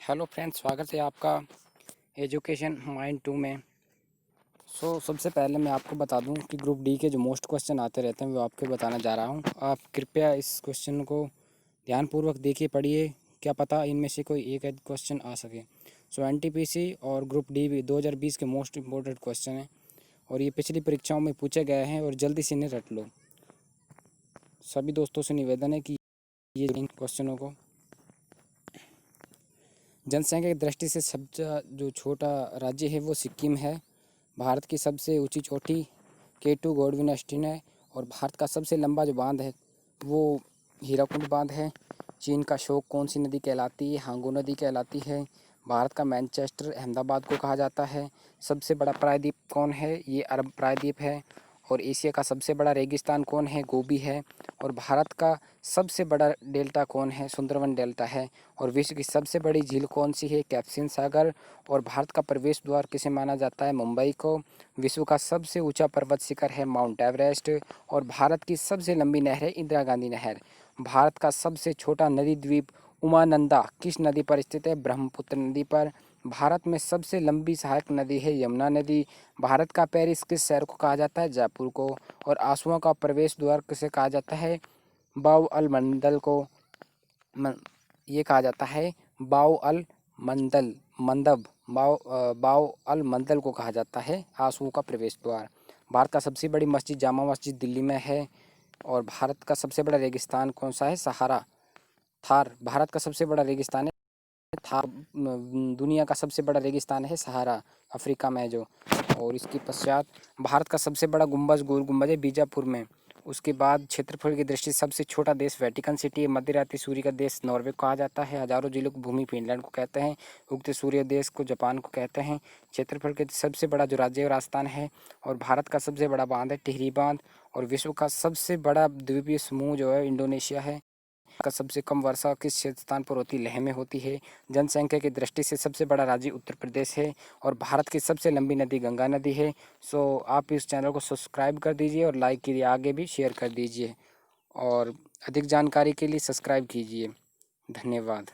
Hello friends, स्वागत है आपका एजुकेशन माइंड 2 में। सबसे पहले मैं आपको बता दूं कि ग्रुप डी के जो मोस्ट क्वेश्चन आते रहते हैं वो आपको बताना जा रहा हूं। आप कृपया इस क्वेश्चन को ध्यानपूर्वक देखिए, पढ़िए, क्या पता इनमें से कोई एक आध क्वेश्चन आ सके। एनटीपीसी और ग्रुप डी भी 2020 के मोस्ट इम्पोर्टेंट क्वेश्चन हैं और ये पिछली परीक्षाओं में पूछे गए हैं और जल्दी से इन्हें रट लो। सभी दोस्तों से निवेदन है कि ये इन क्वेश्चनों को जनसंख्या की दृष्टि से सबसे जो छोटा राज्य है वो सिक्किम है। भारत की सबसे ऊंची चोटी K2 गॉडविन ऑस्टिन है और भारत का सबसे लंबा जो बांध है वो हीराकुंड बांध है। चीन का शोक कौन सी नदी कहलाती है? हांगू नदी कहलाती है। भारत का मैनचेस्टर अहमदाबाद को कहा जाता है। सबसे बड़ा प्रायद्वीप कौन है? ये अरब प्रायद्वीप है। और एशिया का सबसे बड़ा रेगिस्तान कौन है? गोबी है। और भारत का सबसे बड़ा डेल्टा कौन है? सुंदरवन डेल्टा है। और विश्व की सबसे बड़ी झील कौन सी है? कैप्सियन सागर। और भारत का प्रवेश द्वार किसे माना जाता है? मुंबई को। विश्व का सबसे ऊंचा पर्वत शिखर है माउंट एवरेस्ट। और भारत की सबसे लंबी नहर है इंदिरा गांधी नहर। भारत का सबसे छोटा नदी द्वीप उमानंदा किस नदी पर स्थित है? ब्रह्मपुत्र नदी पर। भारत में सबसे लंबी सहायक नदी है यमुना नदी। भारत का पेरिस किस शहर को कहा जाता है? जयपुर को। और आंसुओं का प्रवेश द्वार किसे कहा जाता है? बाउ अल मंडल को। ये कहा जाता है बाउ अल मंडल मंदब बाउ अल मंदल को कहा जाता है आंसुओं का प्रवेश द्वार। भारत का सबसे बड़ी मस्जिद जामा मस्जिद दिल्ली में है। और भारत का सबसे बड़ा रेगिस्तान कौन सा है? सहारा थार भारत का सबसे बड़ा रेगिस्तान है। थार दुनिया का सबसे बड़ा रेगिस्तान है सहारा, अफ्रीका में है जो। और इसके पश्चात भारत का सबसे बड़ा गुंबज गोल गुंबज है बीजापुर में। उसके बाद क्षेत्रफल की दृष्टि से सबसे छोटा देश वेटिकन सिटी है। मध्य रात्रि सूर्य का देश नॉर्वे को कहा जाता है। हजारों जिलों की भूमि फिनलैंड को कहते हैं। उगते सूर्य देश को जापान को कहते हैं। क्षेत्रफल के सबसे बड़ा जो राज्य है राजस्थान है। और भारत का सबसे बड़ा बांध है टिहरी बांध। और विश्व का सबसे बड़ा द्वीपीय समूह जो है इंडोनेशिया है। का सबसे कम वर्षा किस क्षेत्र स्थान पर होती? लेह में होती है। जनसंख्या की दृष्टि से सबसे बड़ा राज्य उत्तर प्रदेश है। और भारत की सबसे लंबी नदी गंगा नदी है। आप इस चैनल को सब्सक्राइब कर दीजिए और लाइक कीजिए, आगे भी शेयर कर दीजिए और अधिक जानकारी के लिए सब्सक्राइब कीजिए। धन्यवाद।